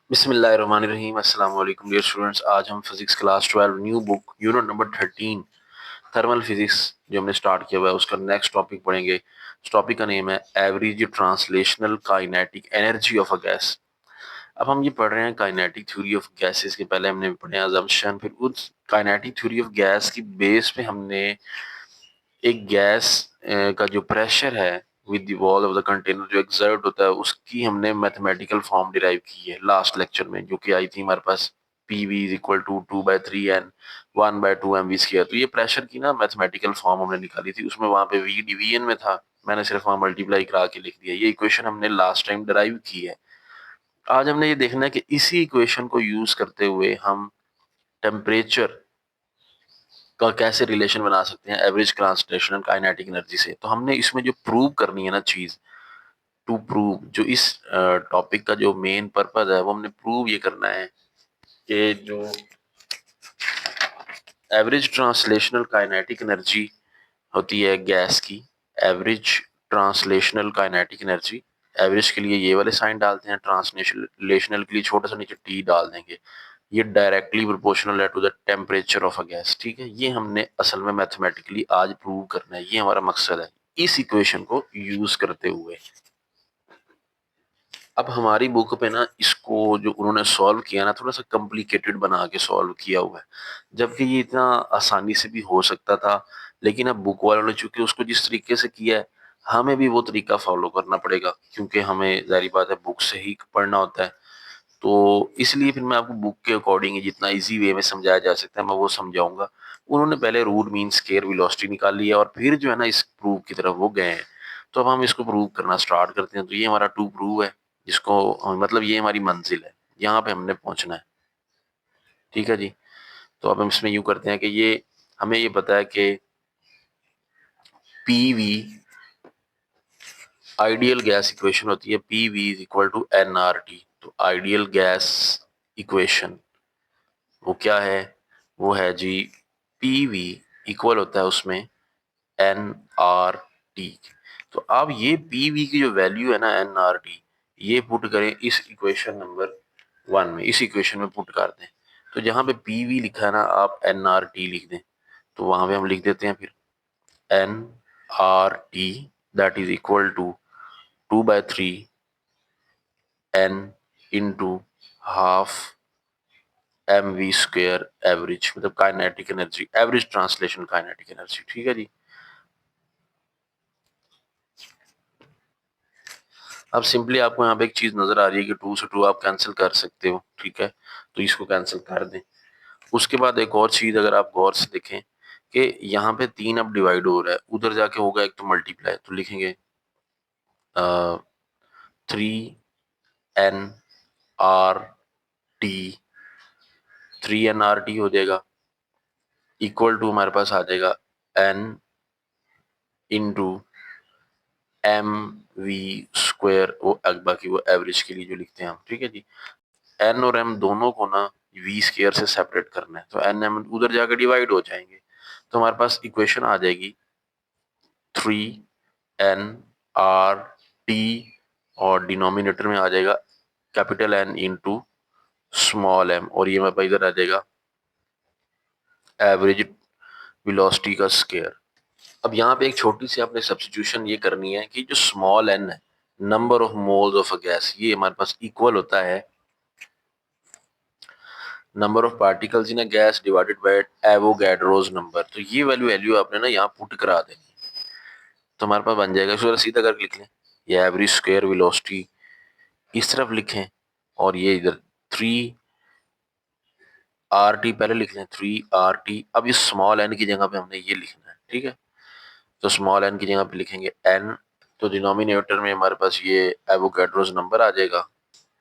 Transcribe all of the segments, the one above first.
बिस्मिल्लाहिर्रहमानिर्रहीम अस्सलाम वालेकुम डियर स्टूडेंट्स। आज हम physics class 12 new book unit number 13 thermal physics जो हमने स्टार्ट किया हुआ है उसका नेक्स्ट टॉपिक पढ़ेंगे। इस टॉपिक का नेम है average translational kinetic energy of a gas. अब हम ये पढ़ रहे हैं काइनेटिक थ्योरी ऑफ गैसेस के। पहले हमने पढ़े अजम्पशन, फिर उस काइनेटिक थ्योरी ऑफ गैस की बेस पे हमने एक गैस का जो प्रेशर है with the wall of the container जो एक्सर्ट होता है उसकी हमने मैथमेटिकल फॉर्म डिराइव की है लास्ट लेक्चर में, जो कि आई थी हमारे पास P V is equal to 2/3 n 1/2 mv square. तो ये प्रेशर की ना मैथमेटिकल फॉर्म हमने निकाली थी, उसमें वहां पे वी डिवीजन में था, मैंने सिर्फ वहां मल्टीप्लाई करा के लिख दिया। ये इक्वेशन हमने लास्ट टाइम डिराइव की है। आज हमने ये देखना है कि इसी इक्वेशन को यूज करते हुए हम टेम्परेचर का कैसे रिलेशन बना सकते हैं एवरेज ट्रांसलेशनल काइनेटिक एनर्जी से। तो हमने इसमें जो प्रूव करनी है ना चीज, टू प्रूव, जो इस टॉपिक का जो मेन पर्पज है वो हमने प्रूव ये करना है कि जो एवरेज ट्रांसलेशनल काइनेटिक एनर्जी होती है गैस की, average translational kinetic energy, average के लिए ये वाले साइन डालते हैं, ट्रांसलेशनल के लिए छोटा सा नीचे टी डाल देंगे। ये डायरेक्टली प्रोपोर्शनल है to the temperature of a gas. ठीक है, ये हमने असल में मैथमेटिकली आज प्रूव करना है, ये हमारा मकसद है इस इक्वेशन को यूज करते हुए। अब हमारी बुक पे ना इसको जो उन्होंने सॉल्व किया ना थोड़ा सा कॉम्प्लिकेटेड बना के सॉल्व किया हुआ है, जबकि ये इतना आसानी से भी हो सकता था। लेकिन अब बुक वालों ने चूंकि उसको जिस तरीके से किया है हमें भी वो तरीका फॉलो करना पड़ेगा, क्योंकि हमें जारी बात है बुक से ही पढ़ना होता है। तो इसलिए फिर मैं आपको बुक के अकॉर्डिंग जितना इजी वे में समझाया जा सकता है मैं वो समझाऊंगा। उन्होंने पहले रूट मीन स्केयर वेलोसिटी निकाल लिया और फिर जो है ना इस प्रूव की तरफ वो गए हैं। तो अब हम इसको प्रूव करना स्टार्ट करते हैं। तो ये हमारा टू प्रूव है, जिसको मतलब ये हमारी मंजिल है, यहाँ पे हमने पहुंचना है। ठीक है जी। तो अब हम इसमें यूं करते हैं कि ये हमें ये पता है कि P V ideal gas equation होती है, P V is equal to N R T. तो आइडियल गैस इक्वेशन वो क्या है, वो है जी पी वी इक्वल होता है उसमें एन आर टी। तो अब ये पी वी की जो वैल्यू है ना एन आर टी, ये पुट करें इस इक्वेशन नंबर 1 में, इस इक्वेशन में पुट कर दें। तो जहां पे पी वी लिखा है ना आप एन आर टी लिख दें। तो वहां पे हम लिख देते हैं फिर N R T that is equal to 2/3 N into half M V square average, मतलब kinetic energy, average translation kinetic energy. ठीक है जी। अब सिंपली आपको यहाँ पे एक चीज नजर आ रही है कि 2 से 2 आप कैंसिल कर सकते हो। ठीक है, तो इसको कैंसिल कर दें। उसके बाद एक और चीज अगर आप गौर से देखें कि यहाँ पे 3 अब डिवाइड हो रहा है, उधर जाके होगा एक तो मल्टीप्लाई, तो लिखेंगे 3 NRT, 3 NRT हो जाएगा इक्वल टू हमारे पास आ जाएगा N into M V square, वो बाकी वो एवरेज के लिए जो लिखते हैं हम। ठीक है जी। एन और एम दोनों को ना वी स्क्वायर से सेपरेट करना है, तो एन एम उधर जाकर डिवाइड हो जाएंगे। तो हमारे पास इक्वेशन आ जाएगी 3 NRT और डिनोमिनेटर में आ जाएगा capital N into small M, और ये हमारे पास इधर आ जाएगा एवरेज वेलोसिटी का स्क्वायर। अब यहाँ पे एक छोटी सी आपने सब्स्टिट्यूशन ये करनी है कि जो स्मॉल एन है, number of moles of a gas, ये हमारे पास इक्वल होता है number of particles in a gas divided by Avogadro's number. तो ये वैल्यू वैल्यू आपने ना यहाँ पुट करा देनी। तो हमारे पास बन जाएगा, इसको सीधा करके लिख लें, ये एवरेज स्क्वायर वेलोसिटी इस तरफ लिखें, और ये इधर 3 RT पहले लिख लें, 3 RT। अब इस स्मॉल एन की जगह पे हमने ये लिखना है। ठीक है, तो स्मॉल एन की जगह पे लिखेंगे एन, तो डिनोमिनेटर में हमारे पास ये एवोगैड्रोस नंबर आ जाएगा,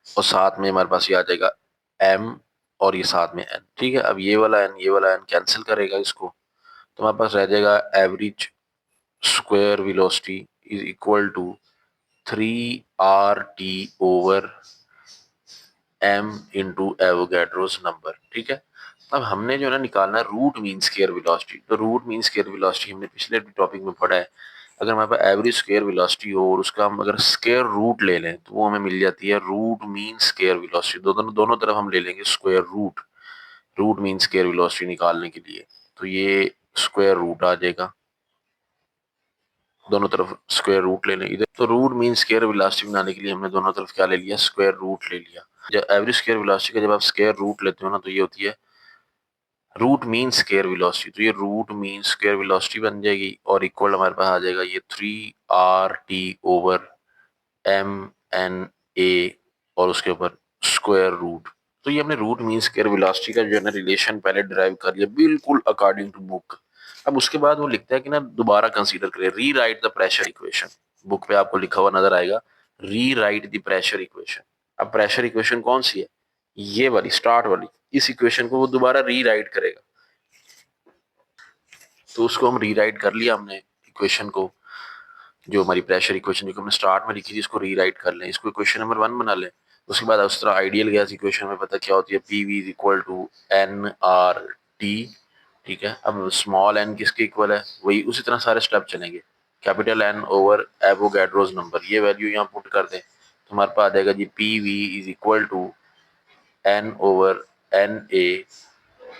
और साथ में हमारे पास ये आ जाएगा एम, और ये साथ में एन। ठीक है, अब ये वाला एन ये वाला एन कैंसिल करेगा इसको, तो हमारे पास रह जाएगा average square velocity is equal to 3 RT over M into Avogadro's number. ठीक है, अब हमने जो है ना निकालना है रूट मीन स्क्वायर वेलोसिटी। तो रूट मीन स्क्वायर वेलोसिटी हमने पिछले टॉपिक में पढ़ा है अगर हमारे पास एवरेज स्क्वायर वेलोसिटी हो और उसका हम अगर स्क्वायर रूट ले लें तो वो हमें मिल जाती है रूट मीन स्क्वायर वेलोसिटी। दोनों तरफ हम ले लेंगे square root, root mean square velocity निकालने के लिए। तो ये स्क्वायर रूट आ जाएगा, दोनों तरफ स्क्वायर रूट ले लें इधर। तो रूट मीन स्क्वायर वेलोसिटी बनाने के लिए हमने दोनों तरफ क्या ले लिया, स्क्वायर रूट ले लिया। जब एवरेज स्क्वायर वेलोसिटी का जब आप स्क्वायर रूट लेते हो ना तो ये होती है रूट मीन स्क्वायर वेलोसिटी। तो ये रूट मीन स्क्वायर वेलोसिटी बन जाएगी और इक्वल हमारे पास आ जाएगा ये 3RT/MNA और उसके ऊपर स्क्वायर रूट। तो ये हमने रूट मीन स्क्वायर वेलोसिटी का जो है ना रिलेशन पहले डिराइव कर लिया बिल्कुल अकॉर्डिंग टू बुक। अब उसके बाद वो लिखता है कि ना दोबारा कंसीडर करें, री right the pressure equation. Book पे आपको लिखा हुआ नजर आएगा री राइट द प्रेशर इक्वेशन। अब प्रेशर इक्वेशन कौन सी है, ये वाली स्टार्ट वाली। इस इक्वेशन को वो दोबारा री राइट करेगा। तो उसको हम री राइट कर लिया हमने इक्वेशन को, जो हमारी प्रेशर इक्वेशन जो हमने स्टार्ट में लिखी थी इसको री राइट कर लें, इसको इक्वेशन नंबर 1 बना लें। उसके बाद उस तरह आइडियल गैस इक्वेशन में पता क्या होती है, P V is equal to N R T. ठीक है, अब स्मॉल एन किसके इक्वल है, वही उसी तरह सारे स्टेप चलेंगे। Capital N over Avogadro's number, ये वैल्यू यहाँ पुट कर दें तो हमारे पास आ जाएगा जी P V is equal to N over N A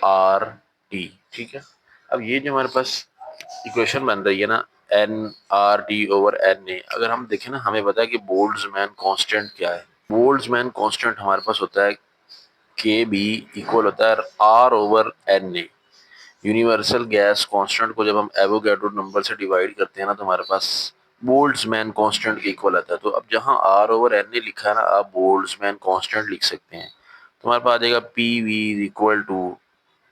R T. ठीक है, अब ये जो हमारे पास इक्वेशन बन रही है ना N R T over N A, अगर हम देखें ना हमें पता है कि बोल्ट्जमैन कांस्टेंट क्या है। बोल्ट्जमैन कांस्टेंट हमारे पास होता है के बी इक्वल होता है R over N A. Universal gas constant को जब हम एवोगैड्रो नंबर से डिवाइड करते हैं ना तो हमारे पास बोल्ट्जमैन कांस्टेंट के इक्वल आता है। तो अब जहां आर ओवर एन ए लिखा है ना आप बोल्ट्जमैन कांस्टेंट लिख सकते हैं। तो हमारे पास आ जाएगा पी वी इक्वल टू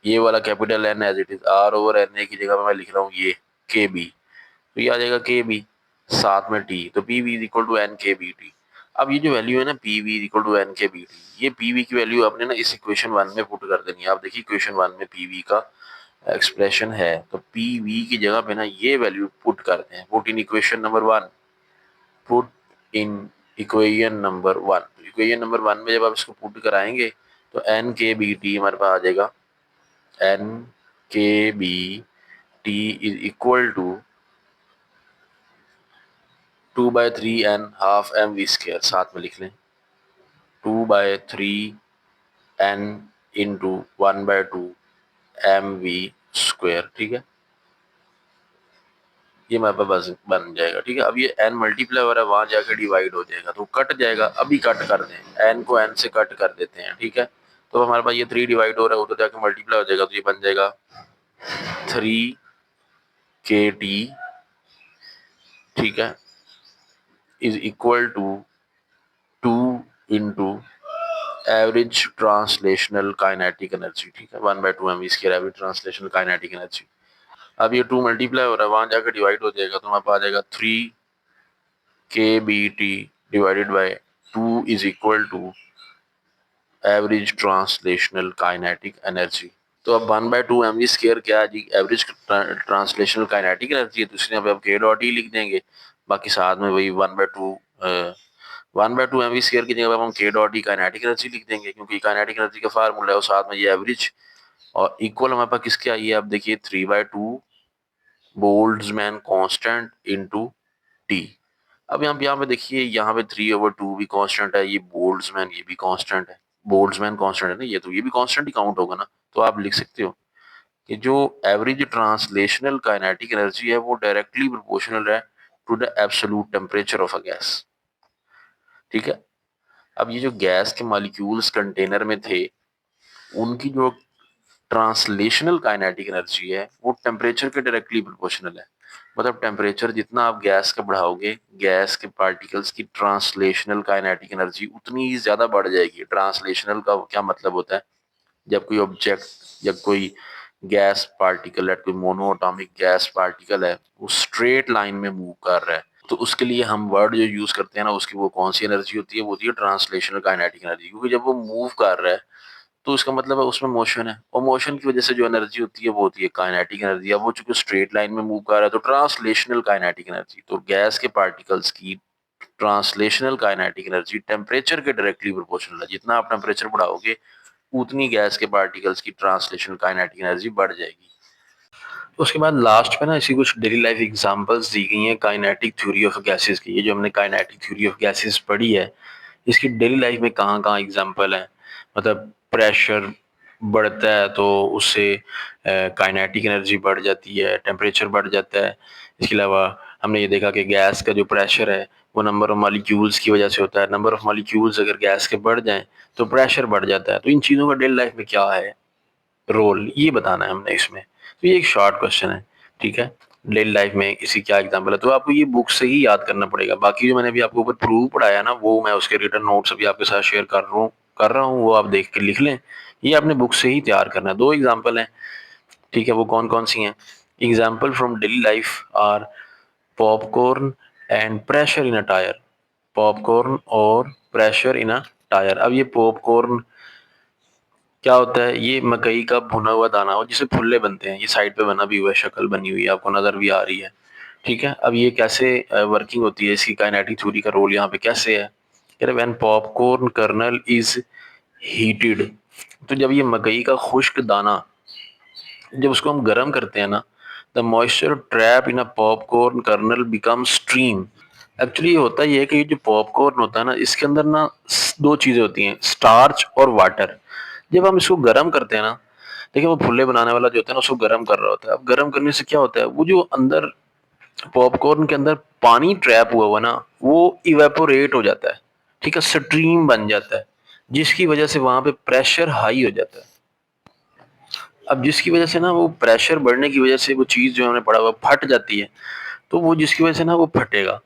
ये वाला capital N as it is, R over N A की जगह पे मैं लिख रहा हूँ ये के बी। तो ये आ जाएगा के बी साथ में टी, तो P V is equal to N K B T. अब ये जो वैल्यू है ना P V is equal to N K B T, ये पी वी की वैल्यू आपने ना इस इक्वेशन 1 में पुट कर देनी है। आप देखिए इक्वेशन 1 में पी वी का एक्सप्रेशन है तो पी वी की जगह पे ना ये वैल्यू पुट करते हैं। Put in equation number 1, put in equation number 1। Equation number 1 में जब आप इसको पुट कराएंगे तो एन के बी टी हमारे पास आ जाएगा N K B T is equal to 2/3 n ½ mv², साथ में लिख लें 2/3 n इंटू 1/2 mv²। ठीक है, ये हमारे पास बस बन जाएगा। ठीक है, अब ये n मल्टीप्लाई हो रहा है वहां जाकर डिवाइड हो जाएगा तो कट जाएगा, अभी कट कर दें, n को n से कट कर देते हैं। ठीक है, तो हमारे पास ये 3 डिवाइड हो रहा है उधर जाकर मल्टीप्लाई हो जाएगा तो ये बन जाएगा 3 kT। ठीक है, is equal to 2 into average translational kinetic energy. ठीक है, 1/2 mv² average translational kinetic energy. अब ये 2 मल्टीप्लाई हो रहा है वहां जाकर डिवाइड हो जाएगा तो हमारे पास आ जाएगा 3 kBT divided by 2 is equal to average translational kinetic energy. तो अब 1/2 mv² क्या है जी, एवरेज ट्रांसलेशनल काइनेटिक एनर्जी है, तो इसलिए अब के डॉट ही लिख देंगे। बाकी साथ में वही 1/2 mv² की जगह हम के डॉट ही काइनेटिक एनर्जी लिख देंगे क्योंकि काइनेटिक एनर्जी का फार्मूला है और साथ में ये एवरेज और इक्वल हमारे पास किसके आई है, अब देखिए 3/2 बोल्ट्जमैन कांस्टेंट इनटू टी। अब यहाँ पे देखिए यहाँ पे 3/2 भी कांस्टेंट है, ये बोल्ट्जमैन ये भी कांस्टेंट है। बोल्ट्जमैन कांस्टेंट है ना ये, तो ये भी कांस्टेंट ही काउंट होगा ना। तो आप लिख सकते हो कि जो एवरेज ट्रांसलेशनल काइनेटिक एनर्जी है वो डायरेक्टली प्रोपोर्शनल है to the absolute temperature of a gas. ठीक है, अब ये जो गैस के मॉलिक्यूल्स कंटेनर में थे उनकी जो ट्रांसलेशनल काइनेटिक एनर्जी है वो टेम्परेचर के डायरेक्टली प्रोपोर्शनल है। मतलब टेम्परेचर जितना आप गैस का बढ़ाओगे गैस के पार्टिकल्स की ट्रांसलेशनल काइनेटिक एनर्जी उतनी ही ज्यादा बढ़ जाएगी। ट्रांसलेशनल का क्या मतलब होता है, जब कोई ऑब्जेक्ट या कोई गैस पार्टिकल है, कोई मोनोएटॉमिक गैस पार्टिकल है वो स्ट्रेट लाइन में मूव कर रहा है तो उसके लिए हम वर्ड जो यूज करते हैं ना उसकी वो कौन सी एनर्जी होती है, वो होती है ट्रांसलेशनल काइनेटिक एनर्जी। क्योंकि जब वो मूव कर रहा है तो उसका मतलब है उसमें मोशन है और मोशन की वजह से जो एनर्जी होती है वो होती है काइनेटिक एनर्जी। अब वो चूंकि स्ट्रेट लाइन में मूव कर रहा है तो ट्रांसलेशनल काइनेटिक एनर्जी। तो गैस के पार्टिकल्स की ट्रांसलेशनल काइनेटिक एनर्जी टेम्परेचर के डायरेक्टली प्रोपोर्शनल है। जितना आप टेम्परेचर बढ़ाओगे उतनी गैस के पार्टिकल्स की ट्रांसलेशनल काइनेटिक एनर्जी बढ़ जाएगी। उसके बाद लास्ट में ना इसी कुछ डेली लाइफ एग्जांपल्स दी गई हैं काइनेटिक थ्योरी ऑफ गैसेस की। ये जो हमने काइनेटिक थ्योरी ऑफ गैसेस पढ़ी है, इसकी डेली लाइफ में कहाँ कहाँ एग्जांपल है। मतलब प्रेशर बढ़ता है तो उससे काइनेटिक एनर्जी बढ़ जाती है, टेम्परेचर बढ़ जाता है। इसके अलावा हमने ये देखा कि गैस का जो प्रेशर है वो नंबर ऑफ मॉलिक्यूल्स की वजह से होता है। नंबर ऑफ मॉलिक्यूल्स अगर गैस के बढ़ जाएं तो प्रेशर बढ़ जाता है। तो इन चीज़ों का डेली लाइफ में क्या है रोल, ये बताना है हमने इसमें। तो ये एक शॉर्ट क्वेश्चन है, ठीक है। डेली लाइफ में इसी क्या एग्जांपल है, तो आपको ये बुक से ही याद करना पड़ेगा। बाकी जो मैंने अभी आपको ऊपर प्रूफ पढ़ाया ना, वो मैं उसके रिटर्न नोट्स अभी आपके साथ शेयर कर रहा हूँ, वो आप देख के लिख लें। ये आपने बुक से ही तैयार करना है। 2 एग्जांपल हैं, ठीक है। वो कौन-कौन सी हैं? Example from daily life are popcorn and pressure in a tyre. Popcorn और प्रेशर इन अ टायर। अब ये पॉपकॉर्न क्या होता है? ये मकई का भुना हुआ दाना हो जिससे फुल्ले बनते हैं। ये साइड पे बना भी हुआ है, शक्ल बनी हुई है, आपको नजर भी आ रही है, ठीक है। अब ये कैसे वर्किंग होती है, इसकी काइनेटिक थ्योरी का रोल यहाँ पे कैसे है? कह रहे when popcorn kernel is heated, तो जब ये मकई का खुश्क दाना, जब उसको हम गर्म करते हैं ना, the moisture trap in a popcorn kernel become stream. Actually ये होता ही है कि ये जो पॉपकॉर्न होता है ना, इसके अंदर ना 2 चीजें होती हैं, स्टार्च और वाटर। जब हम इसको गर्म करते हैं ना, देखिए वो फुल्ले बनाने वाला जो होता है ना, उसको गर्म कर रहा होता है। अब गर्म करने से क्या होता है, वो जो अंदर पॉपकॉर्न के अंदर पानी ट्रैप हुआ हुआ ना, वो इवेपोरेट हो जाता है, ठीक है, स्ट्रीम बन जाता है, जिसकी वजह से वहां पे प्रेशर हाई हो जाता है। अब जिसकी वजह से ना वो प्रेशर बढ़ने की वजह से वो चीज़ जो हमने पढ़ा हुआ फट जाती है। तो वो जिसकी वजह से ना वो फटेगा।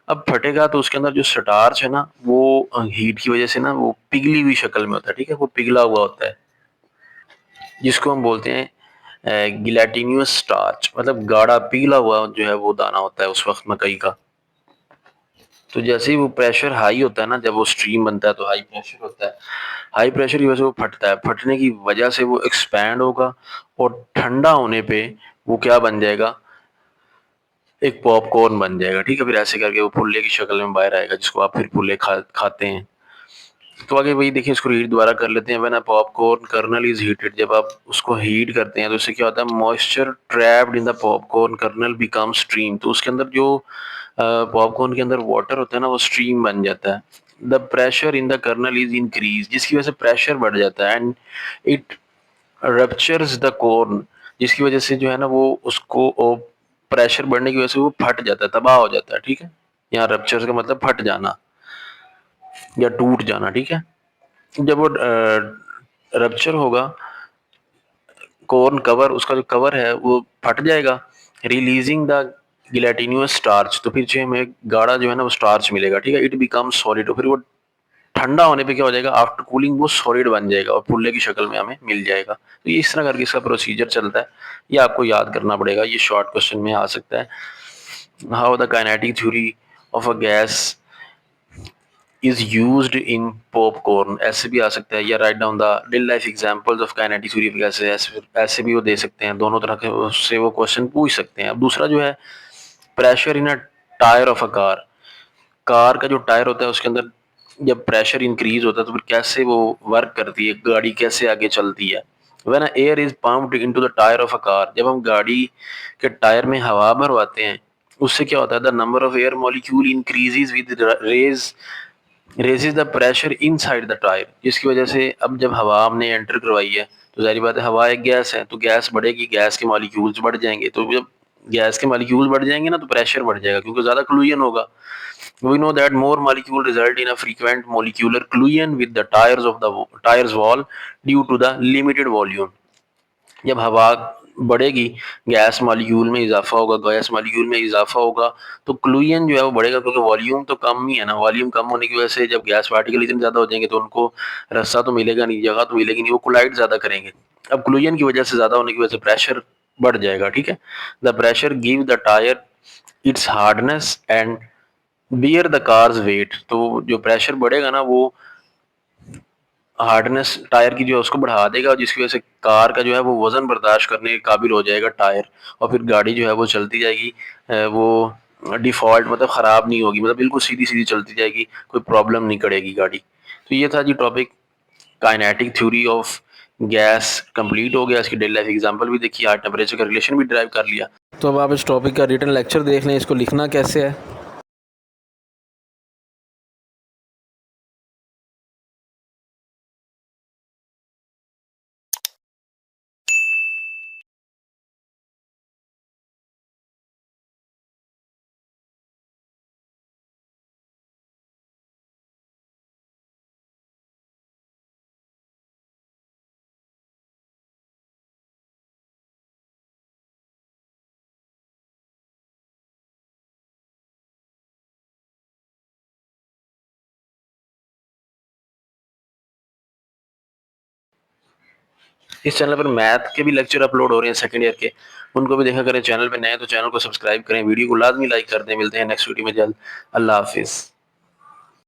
अब फटेगा तो उसके अंदर जो स्टार्च है ना, वो हीट की वजह से ना वो पिघली हुई शक्ल में होता है, ठीक है, वो पिघला हुआ होता है, जिसको हम बोलते हैं गिलेटिनियस स्टार्च। मतलब गाढ़ा पिघला हुआ जो है वो दाना होता है उस वक्त मकई का। तो जैसे ही वो प्रेशर हाई होता है ना, जब वो स्ट्रीम बनता है तो हाई प्रेशर होता है। हाई प्रेशर की वजह से वो फटता है, फटने की वजह से वो एक्सपैंड होगा और ठंडा होने पे वो क्या बन जाएगा, एक पॉपकॉर्न बन जाएगा, ठीक है। फिर ऐसे करके वो फुल्ले की शक्ल में बाहर आएगा, जिसको आप फिर फुल्ले खाते हैं। तो आगे वही देखिए, इसको रीड दोबारा कर लेते हैं। When a popcorn kernel is heated, जब आप उसको हीट करते हैं तो इससे क्या होता है, moisture trapped in the popcorn kernel become stream. तो उसके अंदर जो पॉपकॉर्न के अंदर वाटर होता है ना, वो स्ट्रीम बन जाता है। The pressure in the kernel is increase, जिसकी वजह से प्रेशर बढ़ जाता है। And it ruptures the corn, जिसकी वजह से जो है ना वो उसको प्रेशर बढ़ने की वजह से वो फट जाता है, तबाह हो जाता है, ठीक है। यहाँ रप्चर्स का मतलब फट जाना या टूट जाना, ठीक है। जब वो रप्चर होगा, कॉर्न कवर, उसका जो कवर है वो फट जाएगा, रिलीजिंग द गिलेटिनियस स्टार्च। तो फिर जो हमें गाढ़ा जो है ना वो स्टार्च मिलेगा, ठीक है। इट बिकम सॉलिड, तो फिर वो ठंडा होने पे क्या हो जाएगा, आफ्टर कूलिंग वो सॉलिड बन जाएगा और फुल्ले की शक्ल में हमें मिल जाएगा। तो ये इस तरह करके इसका प्रोसीजर चलता है। ये आपको याद करना पड़ेगा, ये शॉर्ट क्वेश्चन में आ सकता है। How the kinetic theory of a gas is used in popcorn, ऐसे भी आ सकता है। या write down the real life examples of kinetic theory of gases, ऐसे भी वो दे सकते हैं। दोनों तरह के उससे वो क्वेश्चन पूछ सकते हैं। अब दूसरा जो है, pressure in a tyre of a car. Car का जो टायर होता है उसके अंदर जब प्रेशर इंक्रीज होता है तो फिर कैसे वो वर्क करती है, गाड़ी कैसे आगे चलती है। When air is pumped into the tyre of a car, जब हम गाड़ी के टायर में हवा भरवाते हैं, उससे क्या होता है, the number of air molecule increases with raises the pressure inside the tyre, जिसकी वजह से अब जब हवा हमने एंटर करवाई है तो जाहिर बात है हवा एक गैस है, तो गैस बढ़ेगी, गैस के मॉलिक्यूल्स बढ़ जाएंगे। तो जब गैस के मॉलिक्यूल बढ़ जाएंगे ना तो प्रेशर बढ़ जाएगा, क्योंकि ज्यादा क्लूजन होगा। We know that more molecule result in a frequent molecular collision with the tires wall due to the limited volume। जब हवा बढ़ेगी, गैस मॉलिक्यूल में इजाफा होगा, गैस मॉलिक्यूल में इजाफा होगा तो क्लूजन जो है वो बढ़ेगा, क्योंकि वॉल्यूम तो कम ही है ना। वॉल्यूम कम होने की वजह से जब गैस पार्टिकल इतने ज्यादा हो जाएंगे तो उनको रास्ता तो मिलेगा नहीं, जगह तो मिलेगी नहीं, वो कोलाइड ज्यादा करेंगे। अब क्लूजन की वजह से ज्यादा होने की वजह से प्रेशर बढ़ जाएगा, ठीक है। The pressure give the tyre its hardness and bear the car's weight. तो जो प्रेशर बढ़ेगा ना वो हार्डनेस टायर की जो है उसको बढ़ा देगा, जिसकी वजह से कार का जो है वो वजन बर्दाश्त करने के काबिल हो जाएगा टायर, और फिर गाड़ी जो है वो चलती जाएगी। वो डिफॉल्ट मतलब खराब नहीं होगी, मतलब बिल्कुल सीधी सीधी चलती जाएगी, कोई प्रॉब्लम नहीं करेगी गाड़ी। तो ये था जी topic, kinetic theory of gas complete हो गया, इसकी डेली लाइफ एग्जांपल भी देखिए, आज टेम्परेचर का रिलेशन भी ड्राइव कर लिया। तो अब आप इस टॉपिक का रिटन लेक्चर देख लें, इसको लिखना कैसे है। इस चैनल पर मैथ के भी लेक्चर अपलोड हो रहे हैं सेकंड ईयर के, उनको भी देखा करें। चैनल पे नए तो चैनल को सब्सक्राइब करें, वीडियो को लाजमी लाइक कर दें। मिलते हैं नेक्स्ट वीडियो में जल्द। अल्लाह हाफिज़।